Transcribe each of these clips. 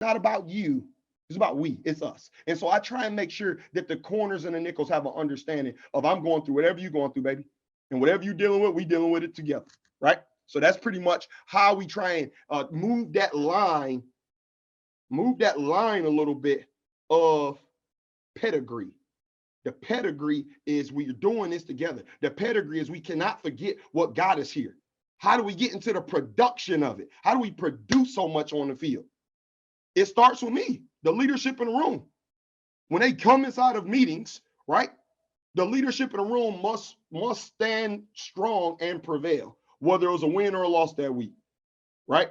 not about you. It's about we. It's us. And so I try and make sure that the corners and the nickels have an understanding of I'm going through whatever you're going through, baby. And whatever you're dealing with, we dealing with it together. Right? So that's pretty much how we try and move that line a little bit of pedigree. The pedigree is we're doing this together. The pedigree is we cannot forget what got us here. How do we get into the production of it? How do we produce so much on the field? It starts with me, the leadership in the room. When they come inside of meetings, right? The leadership in the room must stand strong and prevail, whether it was a win or a loss that week, right?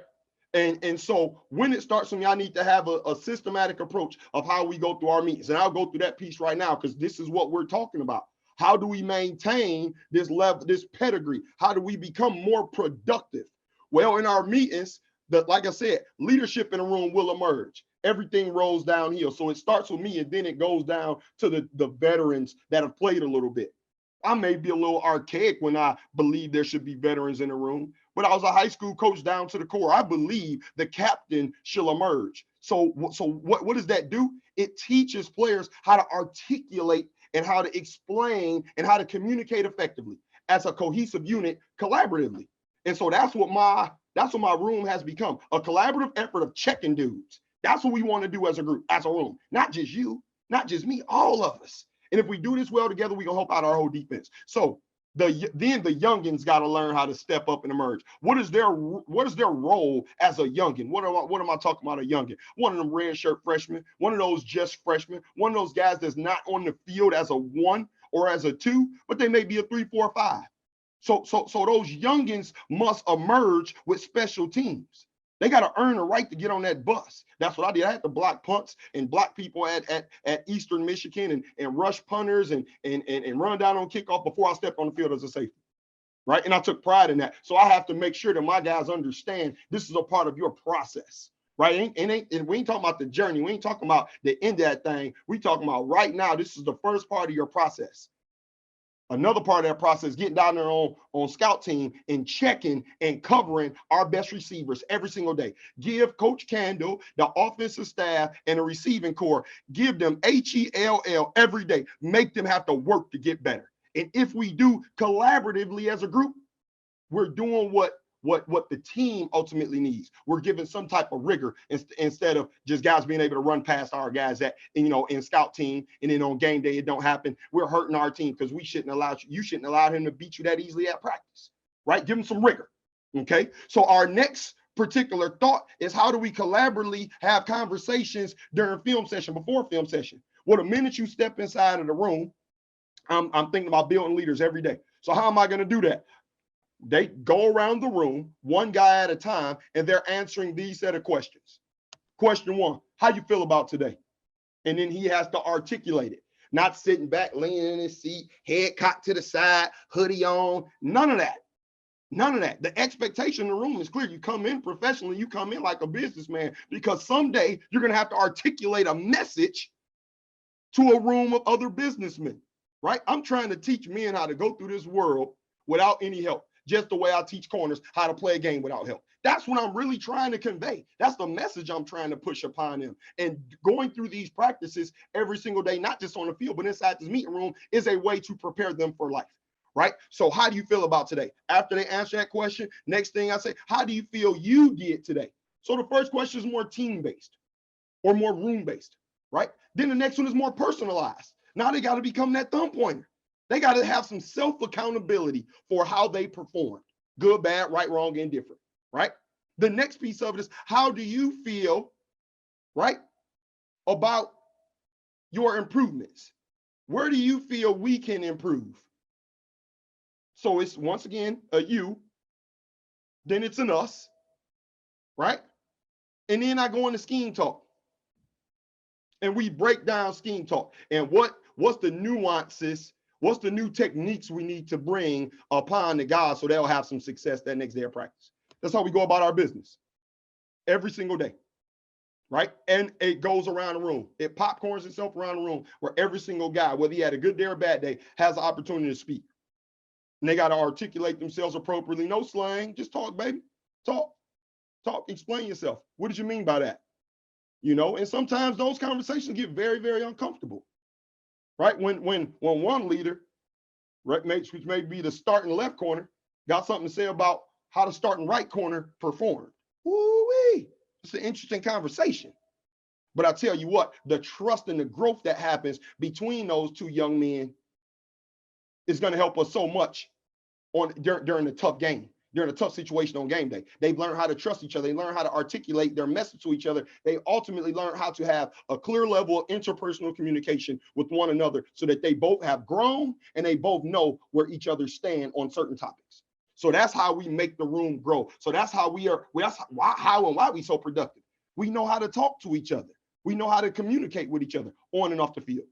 And so when it starts with me, I need to have a systematic approach of how we go through our meetings. And I'll go through that piece right now because this is what we're talking about. How do we maintain this level, this pedigree? How do we become more productive? Well, in our meetings, like I said, leadership in the room will emerge. Everything rolls downhill. So it starts with me and then it goes down to the veterans that have played a little bit. I may be a little archaic when I believe there should be veterans in the room, but I was a high school coach down to the core. I believe the captain shall emerge. So what does that do? It teaches players how to articulate and how to explain and how to communicate effectively as a cohesive unit collaboratively. And so that's what my room has become, a collaborative effort of checking dudes. That's what we want to do as a group, as a room. Not just you, not just me, all of us. And if we do this well together, we're going to help out our whole defense. So then the youngins got to learn how to step up and emerge. What is their role as a youngin? What am I talking about, a youngin? One of them red shirt freshmen, one of those just freshmen, one of those guys that's not on the field as a 1 or as a 2, but they may be a 3, 4, 5. So those youngins must emerge with special teams. They got to earn the right to get on that bus. That's what I did. I had to block punts and block people at Eastern Michigan and rush punters and run down on kickoff before I stepped on the field as a safety, right? And I took pride in that. So I have to make sure that my guys understand this is a part of your process, right? And we ain't talking about the journey. We ain't talking about the end of that thing. We talking about right now. This is the first part of your process. Another part of that process, getting down there on scout team and checking and covering our best receivers every single day. Give Coach Candle, the offensive staff, and the receiving corps, give them HELL every day. Make them have to work to get better. And if we do collaboratively as a group, we're doing what the team ultimately needs. We're giving some type of rigor instead of just guys being able to run past our guys in scout team, and then on game day it don't happen. We're hurting our team because you shouldn't allow him to beat you that easily at practice, right? Give him some rigor. Okay. So our next particular thought is, how do we collaboratively have conversations during film session, before film session? Well, the minute you step inside of the room, I'm thinking about building leaders every day. So how am I going to do that? They go around the room, one guy at a time, and they're answering these set of questions. Question 1, how you feel about today? And then he has to articulate it, not sitting back, leaning in his seat, head cocked to the side, hoodie on, none of that. None of that. The expectation in the room is clear. You come in professionally, you come in like a businessman, because someday you're going to have to articulate a message to a room of other businessmen, right? I'm trying to teach men how to go through this world without any help. Just the way I teach corners how to play a game without help. That's what I'm really trying to convey. That's the message I'm trying to push upon them. And going through these practices every single day, not just on the field, but inside this meeting room, is a way to prepare them for life, right? So how do you feel about today? After they answer that question, next thing I say, how do you feel you did today? So the first question is more team-based or more room-based, right? Then the next one is more personalized. Now they got to become that thumb pointer. They got to have some self-accountability for how they performed. Good, bad, right, wrong, indifferent, right? The next piece of it is, how do you feel, right, about your improvements? Where do you feel we can improve? So it's, once again, a you, then it's an us, right? And then I go into scheme talk. And we break down scheme talk. And what's the nuances, what's the new techniques we need to bring upon the guys so they'll have some success that next day of practice. That's how we go about our business every single day, right? And it goes around the room. It popcorns itself around the room where every single guy, whether he had a good day or a bad day, has the opportunity to speak. And they got to articulate themselves appropriately. No slang, just talk, baby. Talk, explain yourself. What did you mean by that? you know, and sometimes those conversations get very, very uncomfortable, right? When one leader, right, which may be the starting left corner, got something to say about how the starting right corner performed. Woo-wee. It's an interesting conversation. But I tell you what, the trust and the growth that happens between those two young men is going to help us so much during the tough game, during a tough situation on game day. They've learned how to trust each other. They learn how to articulate their message to each other. They ultimately learn how to have a clear level of interpersonal communication with one another so that they both have grown and they both know where each other stand on certain topics. So that's how we make the room grow. So that's how how and why we so productive. We know how to talk to each other. We know how to communicate with each other on and off the field.